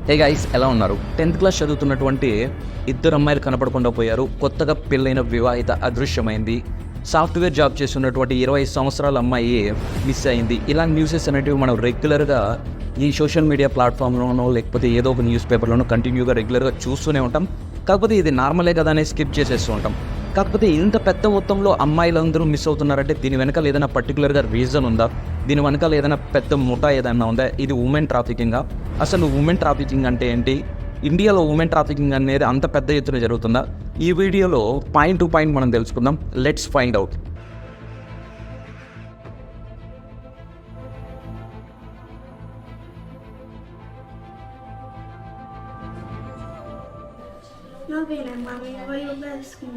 Hey guys, ఎలా ఉన్నారు? 10th class చదువుతున్నటువంటి ఇద్దరు అమ్మాయిలు కనపడకుండా పోయారు. కొత్తగా పెళ్ళైన వివాహిత అదృశ్యమైంది. సాఫ్ట్వేర్ జాబ్ చేస్తున్నటువంటి 20 సంవత్సరాల అమ్మాయి మిస్ అయింది. ఇలాంటి న్యూసెస్ అనేటివి మనం రెగ్యులర్గా ఈ సోషల్ మీడియా ప్లాట్ఫామ్లోనో లేకపోతే ఏదో ఒక న్యూస్ పేపర్లోనో కంటిన్యూగా రెగ్యులర్గా చూస్తూనే ఉంటాం. కాకపోతే ఇది నార్మలే కదా అని స్కిప్ చేసేస్తూ ఉంటాం. కాకపోతే ఇంత పెద్ద మొత్తంలో అమ్మాయిలందరూ మిస్ అవుతున్నారంటే దీని వెనకాల ఏదైనా పర్టికులర్గా రీజన్ ఉందా? దీని వెనకాల ఏదైనా పెద్ద ముఠా ఏదైనా ఉందా? ఇది ఉమెన్ ట్రాఫికింగా? అసలు ఉమెన్ ట్రాఫికింగ్ అంటే ఏంటి? ఇండియాలో ఉమెన్ ట్రాఫికింగ్ అనేది అంత పెద్ద ఎత్తున జరుగుతుందా? ఈ వీడియోలో పాయింట్ టు పాయింట్ మనం తెలుసుకుందాం. Let's find out. Nuevina, mami, voy a ver skin.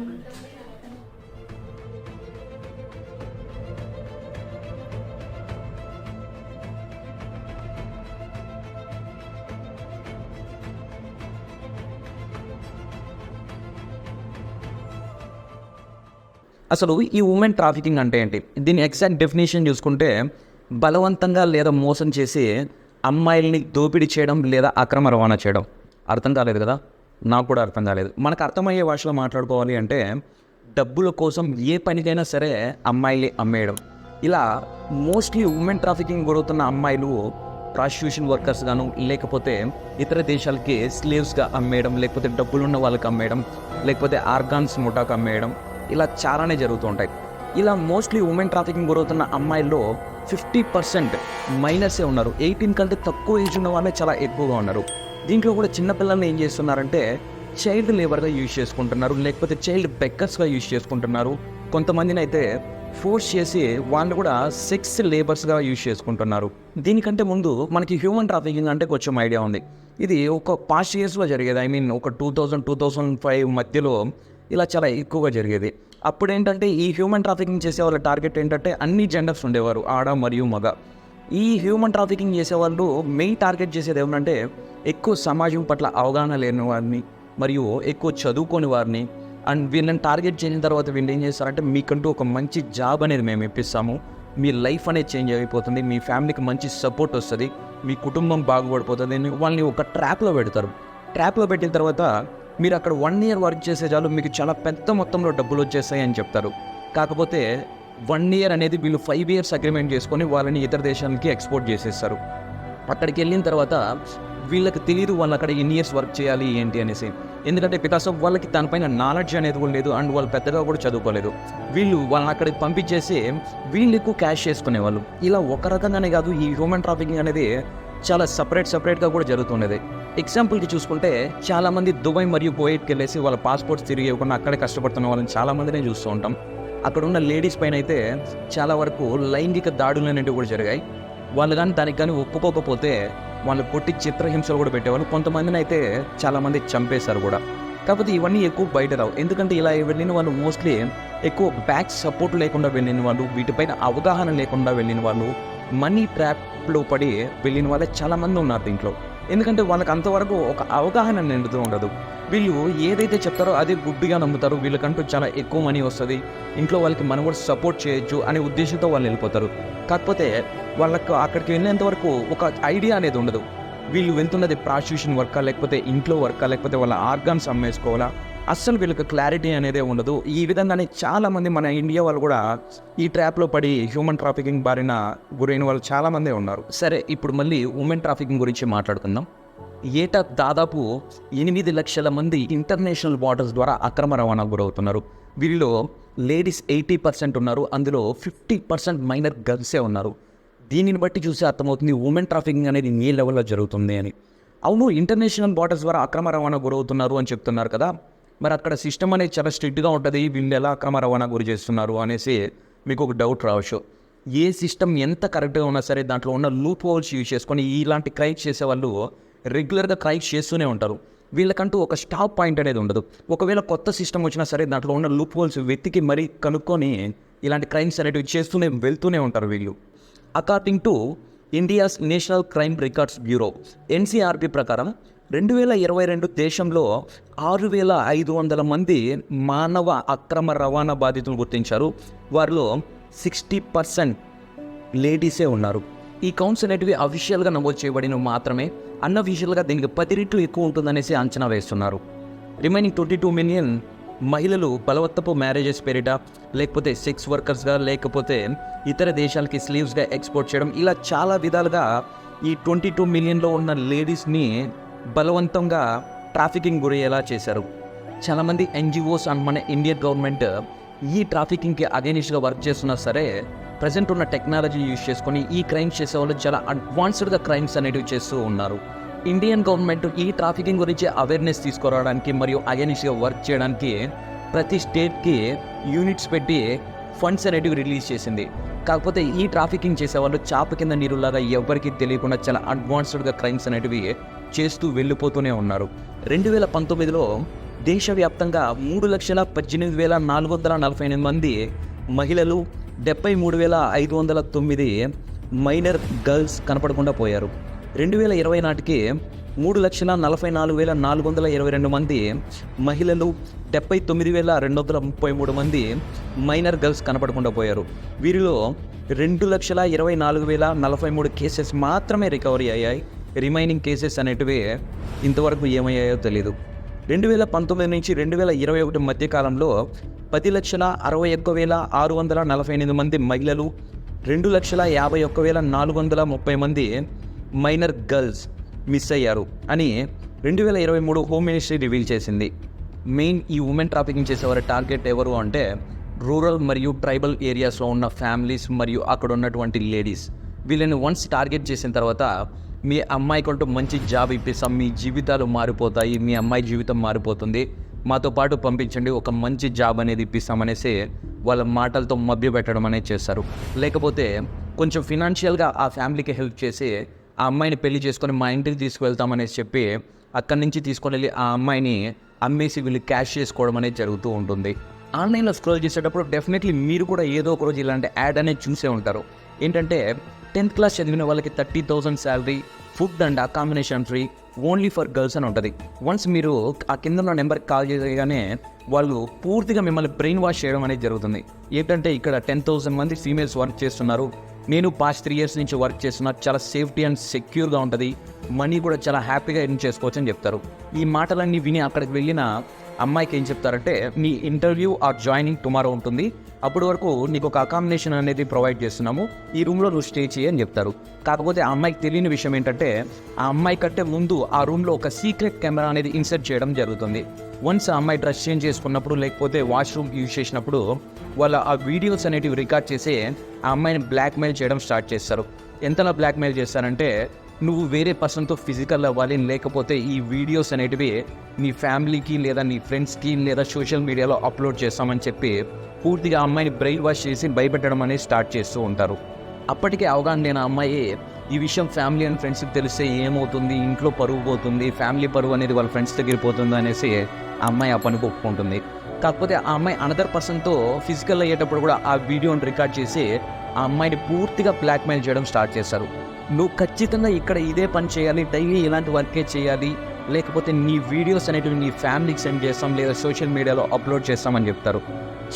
అసలు ఈ ఉమెన్ ట్రాఫికింగ్ అంటే ఏంటి? దీని ఎగ్జాక్ట్ డెఫినేషన్ చూసుకుంటే బలవంతంగా లేదా మోసం చేసి అమ్మాయిల్ని దోపిడీ చేయడం లేదా అక్రమ రవాణా చేయడం. అర్థం కాలేదు కదా? నాకు కూడా అర్థం కాలేదు. మనకు అర్థమయ్యే భాషలో మాట్లాడుకోవాలి అంటే డబ్బుల కోసం ఏ పనికైనా సరే అమ్మాయిల్ని అమ్మేయడం. ఇలా మోస్ట్లీ ఉమెన్ ట్రాఫికింగ్ గురవుతున్న అమ్మాయిలు ప్రాస్టిట్యూషన్ వర్కర్స్ గాను, లేకపోతే ఇతర దేశాలకి స్లేవ్స్గా అమ్మేయడం, లేకపోతే డబ్బులున్న వాళ్ళకి అమ్మేయడం, లేకపోతే ఆర్గాన్స్ ముఠాకు అమ్మేయడం, ఇలా చాలానే జరుగుతూ ఉంటాయి. ఇలా మోస్ట్లీ ఉమెన్ ట్రాఫికింగ్ గురవుతున్న అమ్మాయిల్లో 50% మైనర్సే ఉన్నారు. 18 కంటే తక్కువ ఏజ్ ఉన్న వాళ్ళే చాలా ఎక్కువగా ఉన్నారు. దీంట్లో కూడా చిన్నపిల్లల్ని ఏం చేస్తున్నారంటే చైల్డ్ లేబర్గా యూజ్ చేసుకుంటున్నారు, లేకపోతే చైల్డ్ బెక్కర్స్గా యూజ్ చేసుకుంటున్నారు. కొంతమందిని అయితే ఫోర్స్ చేసి వాళ్ళు కూడా సెక్స్ లేబర్స్గా యూజ్ చేసుకుంటున్నారు. దీనికంటే ముందు మనకి హ్యూమన్ ట్రాఫికింగ్ అంటే కొంచెం ఐడియా ఉంది. ఇది ఒక పాస్ట్ ఇయర్స్లో జరిగేది. ఒక 2000-2005 మధ్యలో ఇలా చాలా ఎక్కువగా జరిగేది. అప్పుడు ఏంటంటే ఈ హ్యూమన్ ట్రాఫికింగ్ చేసే వాళ్ళ టార్గెట్ ఏంటంటే అన్ని జెండర్స్ ఉండేవారు, ఆడ మరియు మగ. ఈ హ్యూమన్ ట్రాఫికింగ్ చేసేవాళ్ళు మెయిన్ టార్గెట్ చేసేది ఏమంటే ఎక్కువ సమాజం పట్ల అవగాహన లేని వారిని మరియు ఎక్కువ చదువుకోని వారిని. అండ్ వీళ్ళని టార్గెట్ చేసిన తర్వాత వీళ్ళు ఏం చేస్తారంటే మీకంటూ ఒక మంచి జాబ్ అనేది మేము ఇప్పిస్తాము, మీ లైఫ్ అనేది చేంజ్ అయిపోతుంది, మీ ఫ్యామిలీకి మంచి సపోర్ట్ వస్తుంది, మీ కుటుంబం బాగుపడిపోతుంది అని వాళ్ళని ఒక ట్రాప్లో పెడతారు. ట్రాప్లో పెట్టిన తర్వాత మీరు అక్కడ 1 year వర్క్ చేసే చాలు మీకు చాలా పెద్ద మొత్తంలో డబ్బులు వచ్చేస్తాయి అని చెప్తారు. కాకపోతే 1 year అనేది వీళ్ళు 5 years అగ్రిమెంట్ చేసుకొని వాళ్ళని ఇతర దేశాలకి ఎక్స్పోర్ట్ చేసేస్తారు. అక్కడికి వెళ్ళిన తర్వాత వీళ్ళకి తెలియదు వాళ్ళు అక్కడ ఎన్ని ఇయర్స్ వర్క్ చేయాలి ఏంటి అనేసి. ఎందుకంటే బికాస్ ఆఫ్ వాళ్ళకి దానిపైన నాలెడ్జ్ అనేది కూడా లేదు, అండ్ వాళ్ళు పెద్దగా కూడా చదువుకోలేదు. వీళ్ళు వాళ్ళని అక్కడికి పంపించేసి వీళ్ళు ఎక్కువ క్యాష్ చేసుకునేవాళ్ళు. ఇలా ఒక రకంగానే కాదు, ఈ హ్యూమన్ ట్రాఫికింగ్ అనేది చాలా సపరేట్గా కూడా జరుగుతుండేది. ఎగ్జాంపుల్కి చూసుకుంటే చాలామంది దుబాయ్ మరియు కువైట్కి వెళ్ళేసి వాళ్ళ పాస్పోర్ట్స్ తిరిగి ఇవ్వకుండా అక్కడే కష్టపడుతున్న వాళ్ళని చాలామందినే చూస్తూ ఉంటాం. అక్కడ ఉన్న లేడీస్ పైన అయితే చాలా వరకు లైంగిక దాడులు అనేవి కూడా జరిగాయి. వాళ్ళు కానీ దానికి కానీ ఒప్పుకోకపోతే వాళ్ళు కొట్టి చిత్రహింసలు కూడా పెట్టేవాళ్ళు. కొంతమందిని అయితే చాలామంది చంపేశారు కూడా. కాకపోతే ఇవన్నీ ఎక్కువ బయట రావు. ఎందుకంటే ఇలా వెళ్ళిన వాళ్ళు మోస్ట్లీ ఎక్కువ బ్యాక్ సపోర్ట్ లేకుండా వెళ్ళిన వాళ్ళు, వీటిపైన అవగాహన లేకుండా వెళ్ళిన వాళ్ళు, మనీ ట్రాప్లో పడి వెళ్ళిన వాళ్ళే చాలామంది ఉన్నారు దీంట్లో. ఎందుకంటే వాళ్ళకి అంతవరకు ఒక అవగాహన నిండుతూ ఉండదు. వీళ్ళు ఏదైతే చెప్తారో అదే గుడ్డిగా నమ్ముతారు. వీళ్ళకంటూ చాలా ఎక్కువ మనీ వస్తుంది, ఇంట్లో వాళ్ళకి మనం కూడా సపోర్ట్ చేయొచ్చు అనే ఉద్దేశంతో వాళ్ళు వెళ్ళిపోతారు. కాకపోతే వాళ్ళకు అక్కడికి వెళ్ళేంత వరకు ఒక ఐడియా అనేది ఉండదు. వీళ్ళు వెళ్తున్నది ప్రాస్టిట్యూషన్ వర్కా, లేకపోతే ఇంట్లో వర్కా, లేకపోతే వాళ్ళ ఆర్గాన్స్ అమ్మేసుకోవాలా, అస్సలు వీళ్ళకి క్లారిటీ అనేది ఉండదు. ఈ విధంగానే చాలామంది మన ఇండియా వాళ్ళు కూడా ఈ ట్రాప్లో పడి హ్యూమన్ ట్రాఫికింగ్ బారిన గురైన వాళ్ళు చాలామందే ఉన్నారు. సరే, ఇప్పుడు మళ్ళీ ఉమెన్ ట్రాఫికింగ్ గురించి మాట్లాడుకుందాం. ఏటా దాదాపు 8 లక్షల మంది ఇంటర్నేషనల్ బార్డర్స్ ద్వారా అక్రమ రవాణా గురవుతున్నారు. వీరిలో లేడీస్ 80% ఉన్నారు, అందులో 50% మైనర్ గర్ల్సే ఉన్నారు. దీనిని బట్టి చూసి అర్థమవుతుంది ఉమెన్ ట్రాఫికింగ్ అనేది ఏ లెవెల్లో జరుగుతుంది అని. అవును, ఇంటర్నేషనల్ బార్డర్స్ ద్వారా అక్రమ రవాణా గురవుతున్నారు అని చెప్తున్నారు కదా, మరి అక్కడ సిస్టమ్ అనేది చాలా స్ట్రిక్ట్గా ఉంటుంది, వీళ్ళు ఎలా అక్రమ రవాణా గురి చేస్తున్నారు అనేసి మీకు ఒక డౌట్ రావచ్చు. ఏ సిస్టమ్ ఎంత కరెక్ట్గా ఉన్నా సరే దాంట్లో ఉన్న లూప్ హోల్స్ యూజ్ చేసుకొని ఇలాంటి క్రైమ్స్ చేసేవాళ్ళు రెగ్యులర్గా క్రైమ్స్ చేస్తూనే ఉంటారు. వీళ్ళకంటూ ఒక స్టాప్ పాయింట్ అనేది ఉండదు. ఒకవేళ కొత్త సిస్టమ్ వచ్చినా సరే దాంట్లో ఉన్న లూప్ హోల్స్ వెతికి మరీ కనుక్కొని ఇలాంటి క్రైమ్స్ అనేటివి వెళ్తూనే ఉంటారు వీళ్ళు. According to India's national crime records bureau NCRB ప్రకారం 2022 దేశంలో 6,500 మంది మానవ అక్రమ రవాణా బాధితులు గుర్తించారు. వారిలో 60% లేడీసే ఉన్నారు. ఈ కౌంట్స్ అనేటివి అఫీషియల్గా నమోదు చేయబడినవి మాత్రమే. అన్అఫీషియల్గా దీనికి 10 రెట్లు ఎక్కువ ఉంటుందనేసి అంచనా వేస్తున్నారు. రిమైనింగ్ 22 మిలియన్ మహిళలు బలవత్తపు మ్యారేజెస్ పేరిట, లేకపోతే సెక్స్ వర్కర్స్గా, లేకపోతే ఇతర దేశాలకి స్లీవ్స్గా ఎక్స్పోర్ట్ చేయడం, ఇలా చాలా విధాలుగా ఈ 22 మిలియన్లో ఉన్న లేడీస్ని బలవంతంగా ట్రాఫికింగ్ గురయ్యేలా చేశారు. చాలామంది ఎన్జిఓస్ అండ్ మన ఇండియన్ గవర్నమెంట్ ఈ ట్రాఫికింగ్కి అగెనిస్ట్గా వర్క్ చేస్తున్నా సరే, ప్రజెంట్ ఉన్న టెక్నాలజీ యూజ్ చేసుకొని ఈ క్రైమ్స్ చేసేవాళ్ళు చాలా అడ్వాన్స్డ్గా క్రైమ్స్ అనేటివి చేస్తూ ఉన్నారు. ఇండియన్ గవర్నమెంట్ ఈ ట్రాఫికింగ్ గురించి అవేర్నెస్ తీసుకురావడానికి మరియు అగెనిస్ట్గా వర్క్ చేయడానికి ప్రతి స్టేట్కి యూనిట్స్ పెట్టి ఫండ్స్ అనేటివి రిలీజ్ చేసింది. కాకపోతే ఈ ట్రాఫికింగ్ చేసేవాళ్ళు చాప కింద నీరులాగా ఎవరికీ తెలియకుండా చాలా అడ్వాన్స్డ్గా క్రైమ్స్ అనేటివి చేస్తూ వెళ్ళిపోతూనే ఉన్నారు. 2019లో దేశవ్యాప్తంగా 3,18,448 మంది మహిళలు, 73,509 మైనర్ గర్ల్స్ కనపడకుండా పోయారు. 2020 నాటికి 3,44,422 మంది మహిళలు, 79,233 మంది మైనర్ గర్ల్స్ కనపడకుండా పోయారు. వీరిలో 2,24,043 కేసెస్ మాత్రమే రికవరీ అయ్యాయి. రిమైనింగ్ కేసెస్ అనేటివి ఇంతవరకు ఏమయ్యాయో తెలీదు. 2019 నుంచి 2021 మధ్య కాలంలో 10,61,648 మంది మహిళలు, 2,51,430 మంది మైనర్ గర్ల్స్ మిస్ అయ్యారు అని 2023 హోమ్ మినిస్ట్రీ రివీల్ చేసింది. మెయిన్ ఈ ఉమెన్ ట్రాఫికింగ్ చేసేవారి టార్గెట్ ఎవరు అంటే రూరల్ మరియు ట్రైబల్ ఏరియాస్లో ఉన్న ఫ్యామిలీస్ మరియు అక్కడ ఉన్నటువంటి లేడీస్. వీళ్ళని వన్స్ టార్గెట్ చేసిన తర్వాత మీ అమ్మాయికంటూ మంచి జాబ్ ఇప్పిస్తాం, మీ జీవితాలు మారిపోతాయి, మీ అమ్మాయి జీవితం మారిపోతుంది, మాతో పాటు పంపించండి, ఒక మంచి జాబ్ అనేది ఇప్పిస్తామనేసి వాళ్ళ మాటలతో మభ్యపెట్టడం అనేది చేస్తారు. లేకపోతే కొంచెం ఫినాన్షియల్గా ఆ ఫ్యామిలీకి హెల్ప్ చేసి ఆ అమ్మాయిని పెళ్లి చేసుకొని మా ఇంటికి తీసుకువెళ్తామనేసి చెప్పి అక్కడి నుంచి తీసుకొని వెళ్ళి ఆ అమ్మాయిని అమ్మేసి వీళ్ళు క్యాష్ చేసుకోవడం అనేది జరుగుతూ ఉంటుంది. ఆన్లైన్లో స్క్రోల్ చేసేటప్పుడు డెఫినెట్లీ మీరు కూడా ఏదో ఒక రోజు ఇలాంటి యాడ్ అనేది చూసే ఉంటారు. ఏంటంటే 10th క్లాస్ చదివిన వాళ్ళకి 30,000 salary, food and accommodation free, only for girls అని ఉంటుంది. వన్స్ మీరు ఆ కింద ఉన్న నెంబర్కి కాల్ చేయగానే వాళ్ళు పూర్తిగా మిమ్మల్ని బ్రెయిన్ వాష్ చేయడం అనేది జరుగుతుంది. ఏంటంటే ఇక్కడ 10,000 మంది ఫీమేల్స్ వర్క్ చేస్తున్నారు, నేను పాస్ట్ 3 years నుంచి వర్క్ చేస్తున్నా, చాలా సేఫ్టీ అండ్ సెక్యూర్గా ఉంటుంది, మనీ కూడా చాలా హ్యాపీగా ఎర్న్ చేసుకోవచ్చు అని చెప్తారు. ఈ మాటలన్నీ విని అక్కడికి వెళ్ళిన అమ్మాయికి ఏం చెప్తారంటే నీ ఇంటర్వ్యూ ఆర్ జాయినింగ్ టుమారో ఉంటుంది, అప్పటి వరకు నీకు ఒక అకామిడేషన్ అనేది ప్రొవైడ్ చేస్తున్నాము, ఈ రూమ్లో నువ్వు స్టే చేయి అని చెప్తారు. కాకపోతే ఆ అమ్మాయికి తెలియని విషయం ఏంటంటే ఆ అమ్మాయి కంటే ముందు ఆ రూమ్లో ఒక సీక్రెట్ కెమెరా అనేది ఇన్సర్ట్ చేయడం జరుగుతుంది. వన్స్ ఆ అమ్మాయి డ్రెస్ చేంజ్ చేసుకున్నప్పుడు లేకపోతే వాష్రూమ్ యూజ్ చేసినప్పుడు వాళ్ళ ఆ వీడియోస్ అనేటివి రికార్డ్ చేసి ఆ అమ్మాయిని బ్లాక్మెయిల్ చేయడం స్టార్ట్ చేస్తారు. ఎంతలా బ్లాక్మెయిల్ చేస్తారంటే నువ్వు వేరే పర్సన్తో ఫిజికల్ అవ్వాలి, లేకపోతే ఈ వీడియోస్ అనేటివి నీ ఫ్యామిలీకి లేదా నీ ఫ్రెండ్స్కి లేదా సోషల్ మీడియాలో అప్లోడ్ చేస్తామని చెప్పి పూర్తిగా అమ్మాయిని బ్రెయిన్ వాష్ చేసి భయపెట్టడం అనేది స్టార్ట్ చేస్తూ ఉంటారు. అప్పటికే అవగాహన లేని అమ్మాయి ఈ విషయం ఫ్యామిలీ అండ్ ఫ్రెండ్స్కి తెలిస్తే ఏమవుతుంది, ఇంట్లో పరువు పోతుంది, ఫ్యామిలీ పరువు అనేది వాళ్ళ ఫ్రెండ్స్ దగ్గర పోతుంది అనేసి ఆ అమ్మాయి ఆ పనికి ఒప్పుకుంటుంది. కాకపోతే ఆ అమ్మాయి అనదర్ పర్సన్తో ఫిజికల్ అయ్యేటప్పుడు కూడా ఆ వీడియోని రికార్డ్ చేసి ఆ అమ్మాయిని పూర్తిగా బ్లాక్మెయిల్ చేయడం స్టార్ట్ చేస్తారు. నువ్వు ఖచ్చితంగా ఇక్కడ ఇదే పని చేయాలి, డైలీ ఇలాంటి వర్కే చేయాలి, లేకపోతే నీ వీడియోస్ అనేటివి నీ ఫ్యామిలీకి సెండ్ చేస్తాం లేదా సోషల్ మీడియాలో అప్లోడ్ చేస్తామని చెప్తారు.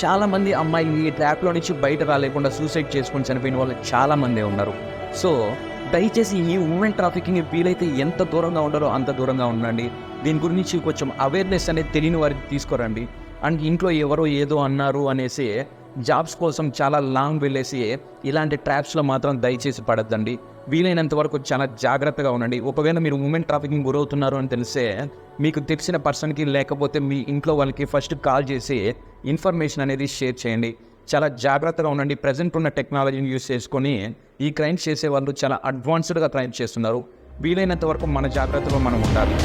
చాలామంది అమ్మాయిలు ఈ ట్రాప్లో నుంచి బయట రాలేకుండా సూసైడ్ చేసుకొని చనిపోయిన వాళ్ళు చాలామంది ఉన్నారు. సో దయచేసి ఈ ఉమెన్ ట్రాఫికింగ్ వీలైతే ఎంత దూరంగా ఉండాలో అంత దూరంగా ఉండండి. దీని గురించి కొంచెం అవేర్నెస్ అనేది తెలియని వారికి తీసుకురండి. అండ్ ఇంట్లో ఎవరో ఏదో అన్నారు అనేసి జాబ్స్ కోసం చాలా లాంగ్ వెళ్ళేసి ఇలాంటి ట్రాప్స్లో మాత్రం దయచేసి పడద్దండి. వీలైనంత వరకు చాలా జాగ్రత్తగా ఉండండి. ఒకవేళ మీరు ఉమెన్ ట్రాఫికింగ్ గురవుతున్నారు అని తెలిస్తే మీకు తెలిసిన పర్సన్కి లేకపోతే మీ ఇంట్లో వాళ్ళకి ఫస్ట్ కాల్ చేసి ఇన్ఫర్మేషన్ అనేది షేర్ చేయండి. చాలా జాగ్రత్తగా ఉండండి. ప్రజెంట్ ఉన్న టెక్నాలజీని యూజ్ చేసుకొని ఈ క్రైమ్స్ చేసే వాళ్ళు చాలా అడ్వాన్స్డ్గా క్రైమ్స్ చేస్తున్నారు. వీలైనంత వరకు మన జాగ్రత్తలో మనం ఉండాలి.